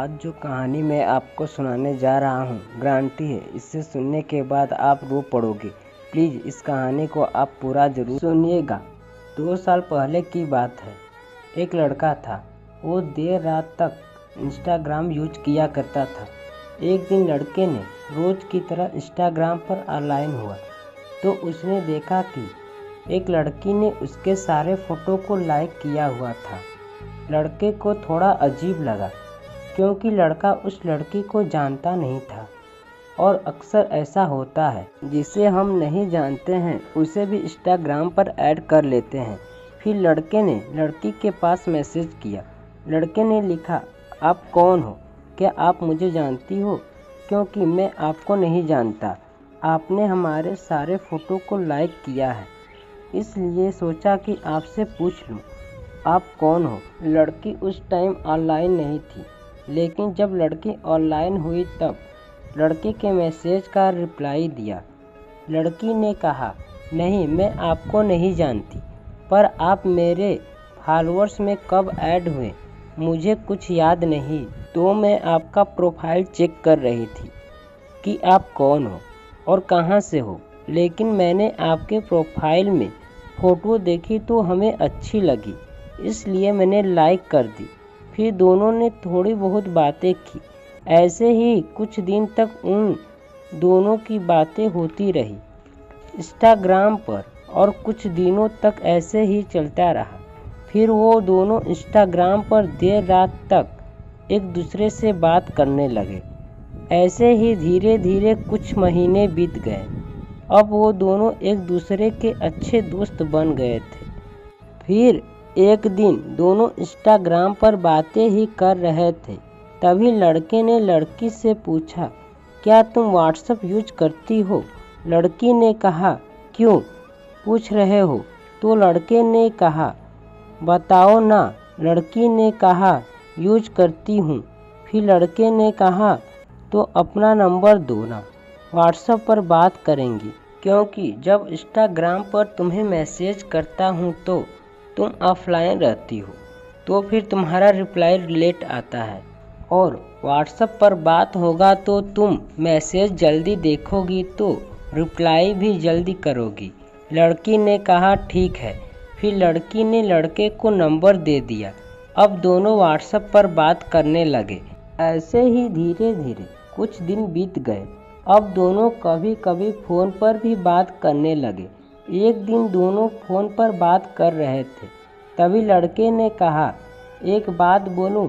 आज जो कहानी मैं आपको सुनाने जा रहा हूँ गारंटी है इसे सुनने के बाद आप रो पड़ोगे। प्लीज़ इस कहानी को आप पूरा ज़रूर सुनिएगा। 2 साल पहले की बात है। एक लड़का था, वो देर रात तक इंस्टाग्राम यूज किया करता था। एक दिन लड़के ने रोज़ की तरह इंस्टाग्राम पर ऑनलाइन हुआ तो उसने देखा कि एक लड़की ने उसके सारे फ़ोटो को लाइक किया हुआ था। लड़के को थोड़ा अजीब लगा क्योंकि लड़का उस लड़की को जानता नहीं था और अक्सर ऐसा होता है, जिसे हम नहीं जानते हैं उसे भी इंस्टाग्राम पर ऐड कर लेते हैं। फिर लड़के ने लड़की के पास मैसेज किया। लड़के ने लिखा, आप कौन हो? क्या आप मुझे जानती हो? क्योंकि मैं आपको नहीं जानता। आपने हमारे सारे फ़ोटो को लाइक किया है, इसलिए सोचा कि आपसे पूछ लूँ, आप कौन हो? लड़की उस टाइम ऑनलाइन नहीं थी, लेकिन जब लड़की ऑनलाइन हुई तब लड़के के मैसेज का रिप्लाई दिया। लड़की ने कहा, नहीं, मैं आपको नहीं जानती, पर आप मेरे फॉलोअर्स में कब ऐड हुए मुझे कुछ याद नहीं, तो मैं आपका प्रोफाइल चेक कर रही थी कि आप कौन हो और कहाँ से हो। लेकिन मैंने आपके प्रोफाइल में फ़ोटो देखी तो हमें अच्छी लगी, इसलिए मैंने लाइक कर दी। फिर दोनों ने थोड़ी बहुत बातें की। ऐसे ही कुछ दिन तक उन दोनों की बातें होती रही इंस्टाग्राम पर और कुछ दिनों तक ऐसे ही चलता रहा। फिर वो दोनों इंस्टाग्राम पर देर रात तक एक दूसरे से बात करने लगे। ऐसे ही धीरे धीरे कुछ महीने बीत गए। अब वो दोनों एक दूसरे के अच्छे दोस्त बन गए थे। फिर एक दिन दोनों इंस्टाग्राम पर बातें ही कर रहे थे, तभी लड़के ने लड़की से पूछा, क्या तुम व्हाट्सएप यूज करती हो? लड़की ने कहा, क्यों पूछ रहे हो? तो लड़के ने कहा, बताओ ना। लड़की ने कहा, यूज करती हूँ। फिर लड़के ने कहा, तो अपना नंबर दो ना, व्हाट्सएप पर बात करेंगी। क्योंकि जब इंस्टाग्राम पर तुम्हें मैसेज करता हूँ तो तुम ऑफलाइन रहती हो, तो फिर तुम्हारा रिप्लाई लेट आता है, और व्हाट्सएप पर बात होगा तो तुम मैसेज जल्दी देखोगी तो रिप्लाई भी जल्दी करोगी। लड़की ने कहा, ठीक है। फिर लड़की ने लड़के को नंबर दे दिया। अब दोनों व्हाट्सएप पर बात करने लगे। ऐसे ही धीरे धीरे कुछ दिन बीत गए। अब दोनों कभी कभी फ़ोन पर भी बात करने लगे। एक दिन दोनों फ़ोन पर बात कर रहे थे, तभी लड़के ने कहा, एक बात बोलूं,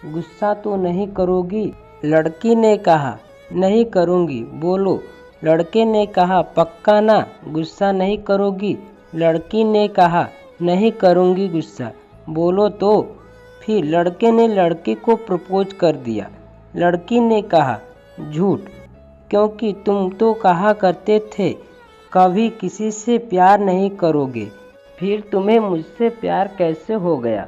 गुस्सा तो नहीं करोगी? लड़की ने कहा, नहीं करूंगी, बोलो। लड़के ने कहा, पक्का ना, गुस्सा नहीं करोगी? लड़की ने कहा, नहीं करूंगी गुस्सा, बोलो तो। फिर लड़के ने लड़की को प्रपोज कर दिया। लड़की ने कहा, झूठ, क्योंकि तुम तो कहा करते थे कभी किसी से प्यार नहीं करोगे, फिर तुम्हें मुझसे प्यार कैसे हो गया?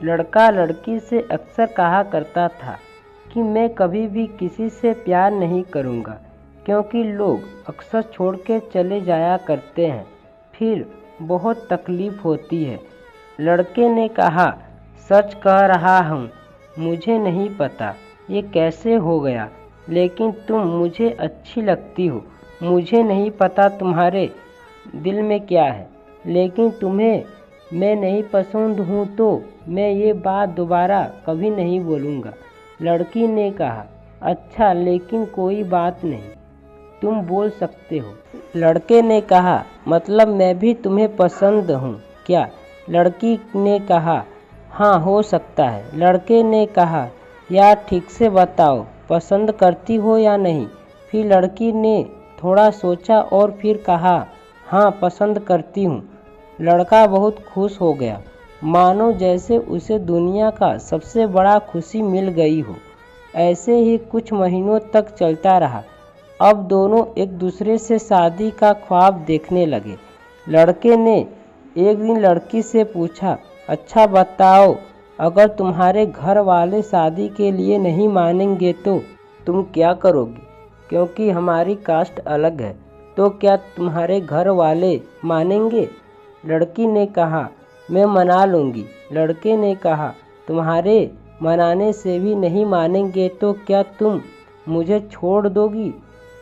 लड़का लड़की से अक्सर कहा करता था कि मैं कभी भी किसी से प्यार नहीं करूँगा, क्योंकि लोग अक्सर छोड़ के चले जाया करते हैं, फिर बहुत तकलीफ़ होती है। लड़के ने कहा, सच कह रहा हूँ, मुझे नहीं पता ये कैसे हो गया, लेकिन तुम मुझे अच्छी लगती हो। मुझे नहीं पता तुम्हारे दिल में क्या है, लेकिन तुम्हें मैं नहीं पसंद हूँ तो मैं ये बात दोबारा कभी नहीं बोलूँगा। लड़की ने कहा, अच्छा, लेकिन कोई बात नहीं, तुम बोल सकते हो। लड़के ने कहा, मतलब मैं भी तुम्हें पसंद हूँ क्या? लड़की ने कहा, हाँ, हो सकता है। लड़के ने कहा, यार ठीक से बताओ, पसंद करती हो या नहीं? फिर लड़की ने थोड़ा सोचा और फिर कहा, हाँ, पसंद करती हूँ। लड़का बहुत खुश हो गया, मानो जैसे उसे दुनिया का सबसे बड़ा खुशी मिल गई हो। ऐसे ही कुछ महीनों तक चलता रहा। अब दोनों एक दूसरे से शादी का ख्वाब देखने लगे। लड़के ने एक दिन लड़की से पूछा, अच्छा बताओ, अगर तुम्हारे घर वाले शादी के लिए नहीं मानेंगे तो तुम क्या करोगी? क्योंकि हमारी कास्ट अलग है, तो क्या तुम्हारे घर वाले मानेंगे? लड़की ने कहा, मैं मना लूँगी। लड़के ने कहा, तुम्हारे मनाने से भी नहीं मानेंगे तो क्या तुम मुझे छोड़ दोगी?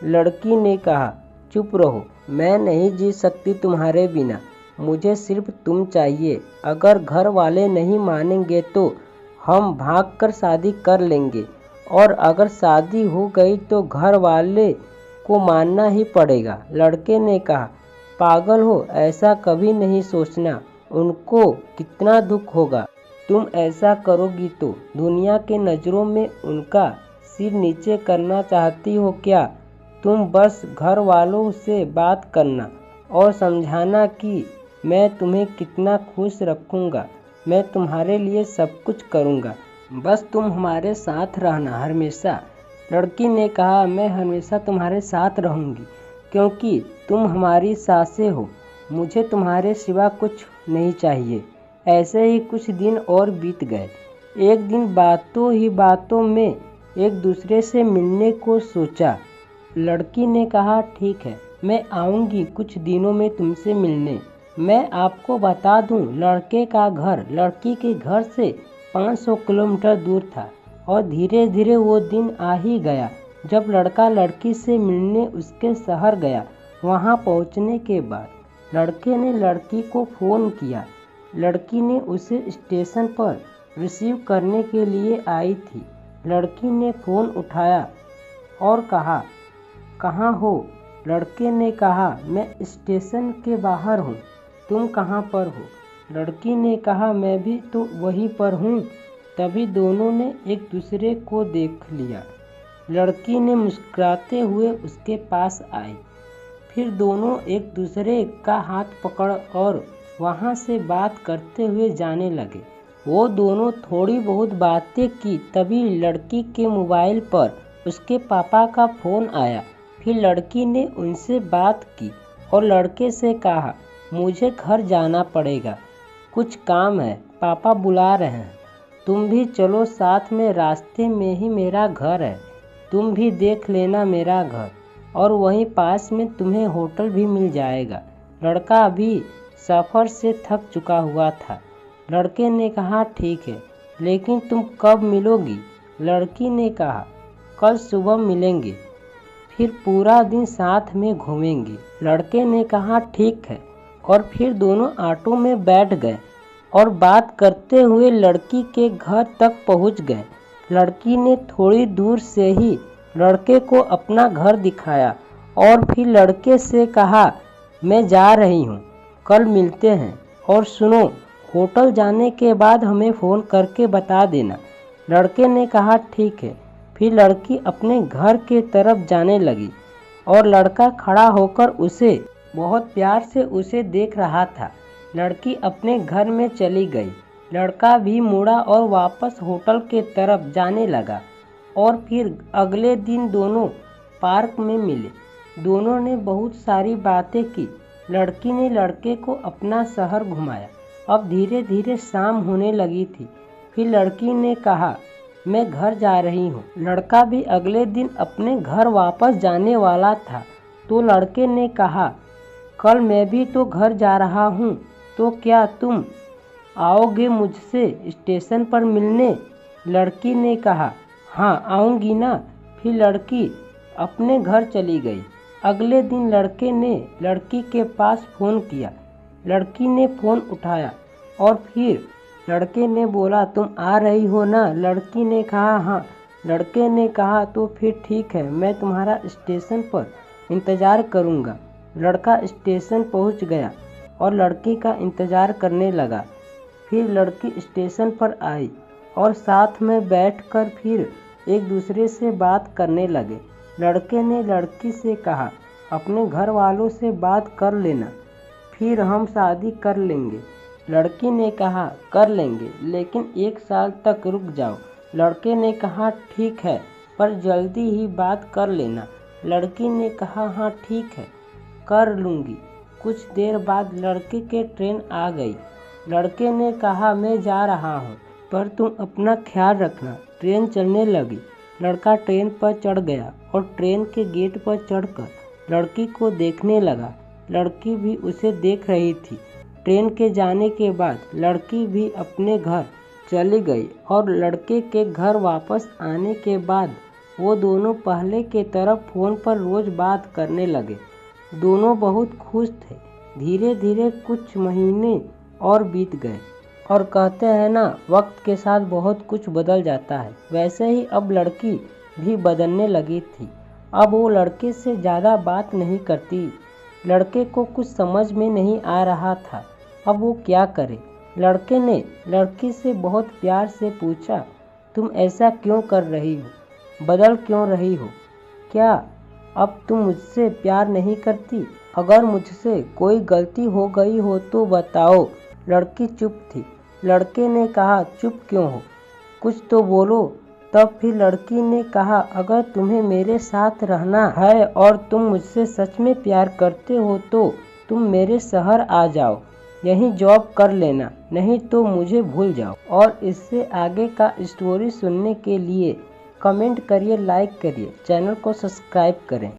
लड़की ने कहा, चुप रहो, मैं नहीं जी सकती तुम्हारे बिना, मुझे सिर्फ तुम चाहिए। अगर घर वाले नहीं मानेंगे तो हम भागकर शादी कर लेंगे, और अगर शादी हो गई तो घर वाले को मानना ही पड़ेगा। लड़के ने कहा, पागल हो, ऐसा कभी नहीं सोचना, उनको कितना दुख होगा। तुम ऐसा करोगी तो दुनिया के नज़रों में उनका सिर नीचे करना चाहती हो क्या? तुम बस घर वालों से बात करना और समझाना कि मैं तुम्हें कितना खुश रखूँगा, मैं तुम्हारे लिए सब कुछ करूँगा, बस तुम हमारे साथ रहना हमेशा। लड़की ने कहा, मैं हमेशा तुम्हारे साथ रहूँगी, क्योंकि तुम हमारी सासें हो, मुझे तुम्हारे सिवा कुछ नहीं चाहिए। ऐसे ही कुछ दिन और बीत गए। एक दिन बातों ही बातों में एक दूसरे से मिलने को सोचा। लड़की ने कहा, ठीक है, मैं आऊँगी कुछ दिनों में तुमसे मिलने। मैं आपको बता दूं, लड़के का घर लड़की के घर से 500 किलोमीटर दूर था, और धीरे धीरे वो दिन आ ही गया जब लड़का लड़की से मिलने उसके शहर गया। वहाँ पहुँचने के बाद लड़के ने लड़की को फ़ोन किया। लड़की ने उसे स्टेशन पर रिसीव करने के लिए आई थी। लड़की ने फ़ोन उठाया और कहा, कहाँ हो? लड़के ने कहा, मैं स्टेशन के बाहर हूँ, तुम कहाँ पर हो? लड़की ने कहा, मैं भी तो वहीं पर हूँ। तभी दोनों ने एक दूसरे को देख लिया। लड़की ने मुस्कुराते हुए उसके पास आई। फिर दोनों एक दूसरे का हाथ पकड़ और वहाँ से बात करते हुए जाने लगे। वो दोनों थोड़ी बहुत बातें की, तभी लड़की के मोबाइल पर उसके पापा का फ़ोन आया। फिर लड़की ने उनसे बात की और लड़के से कहा, मुझे घर जाना पड़ेगा, कुछ काम है, पापा बुला रहे हैं, तुम भी चलो साथ में, रास्ते में ही मेरा घर है, तुम भी देख लेना मेरा घर, और वहीं पास में तुम्हें होटल भी मिल जाएगा। लड़का अभी सफ़र से थक चुका हुआ था। लड़के ने कहा, ठीक है, लेकिन तुम कब मिलोगी? लड़की ने कहा, कल सुबह मिलेंगे, फिर पूरा दिन साथ में घूमेंगे। लड़के ने कहा, ठीक है, और फिर दोनों ऑटो में बैठ गए और बात करते हुए लड़की के घर तक पहुंच गए। लड़की ने थोड़ी दूर से ही लड़के को अपना घर दिखाया और फिर लड़के से कहा, मैं जा रही हूँ, कल मिलते हैं, और सुनो, होटल जाने के बाद हमें फ़ोन करके बता देना। लड़के ने कहा, ठीक है। फिर लड़की अपने घर के तरफ जाने लगी और लड़का खड़ा होकर उसे बहुत प्यार से उसे देख रहा था। लड़की अपने घर में चली गई। लड़का भी मुड़ा और वापस होटल के तरफ जाने लगा, और फिर अगले दिन दोनों पार्क में मिले। दोनों ने बहुत सारी बातें की। लड़की ने लड़के को अपना शहर घुमाया। अब धीरे धीरे शाम होने लगी थी। फिर लड़की ने कहा, मैं घर जा रही हूँ। लड़का भी अगले दिन अपने घर वापस जाने वाला था, तो लड़के ने कहा, कल मैं भी तो घर जा रहा हूँ, तो क्या तुम आओगे मुझसे स्टेशन पर मिलने? लड़की ने कहा, हाँ आऊँगी ना। फिर लड़की अपने घर चली गई। अगले दिन लड़के ने लड़की के पास फ़ोन किया। लड़की ने फ़ोन उठाया और फिर लड़के ने बोला, तुम आ रही हो ना? लड़की ने कहा, हाँ। लड़के ने कहा, तो फिर ठीक है, मैं तुम्हारा स्टेशन पर इंतज़ार करूँगा। लड़का स्टेशन पहुँच गया और लड़की का इंतज़ार करने लगा। फिर लड़की स्टेशन पर आई और साथ में बैठकर फिर एक दूसरे से बात करने लगे। लड़के ने लड़की से कहा, अपने घर वालों से बात कर लेना, फिर हम शादी कर लेंगे। लड़की ने कहा, कर लेंगे, लेकिन 1 साल तक रुक जाओ। लड़के ने कहा, ठीक है, पर जल्दी ही बात कर लेना। लड़की ने कहा, हाँ ठीक है, कर लूँगी। कुछ देर बाद लड़के के ट्रेन आ गई। लड़के ने कहा, मैं जा रहा हूँ, पर तुम अपना ख्याल रखना। ट्रेन चलने लगी। लड़का ट्रेन पर चढ़ गया और ट्रेन के गेट पर चढ़कर लड़की को देखने लगा। लड़की भी उसे देख रही थी। ट्रेन के जाने के बाद लड़की भी अपने घर चली गई और लड़के के घर वापस आने के बाद वो दोनों पहले के तरफ फ़ोन पर रोज़ बात करने लगे। दोनों बहुत खुश थे। धीरे धीरे कुछ महीने और बीत गए और कहते हैं ना, वक्त के साथ बहुत कुछ बदल जाता है। वैसे ही अब लड़की भी बदलने लगी थी। अब वो लड़के से ज़्यादा बात नहीं करती। लड़के को कुछ समझ में नहीं आ रहा था अब वो क्या करे। लड़के ने लड़की से बहुत प्यार से पूछा, तुम ऐसा क्यों कर रही हो? बदल क्यों रही हो? क्या अब तुम मुझसे प्यार नहीं करती? अगर मुझसे कोई गलती हो गई हो तो बताओ। लड़की चुप थी। लड़के ने कहा, चुप क्यों हो? कुछ तो बोलो। तब फिर लड़की ने कहा, अगर तुम्हें मेरे साथ रहना है और तुम मुझसे सच में प्यार करते हो तो तुम मेरे शहर आ जाओ, यहीं जॉब कर लेना, नहीं तो मुझे भूल जाओ। और इससे आगे का स्टोरी सुनने के लिए कमेंट करिए, लाइक करिए, चैनल को सब्सक्राइब करें।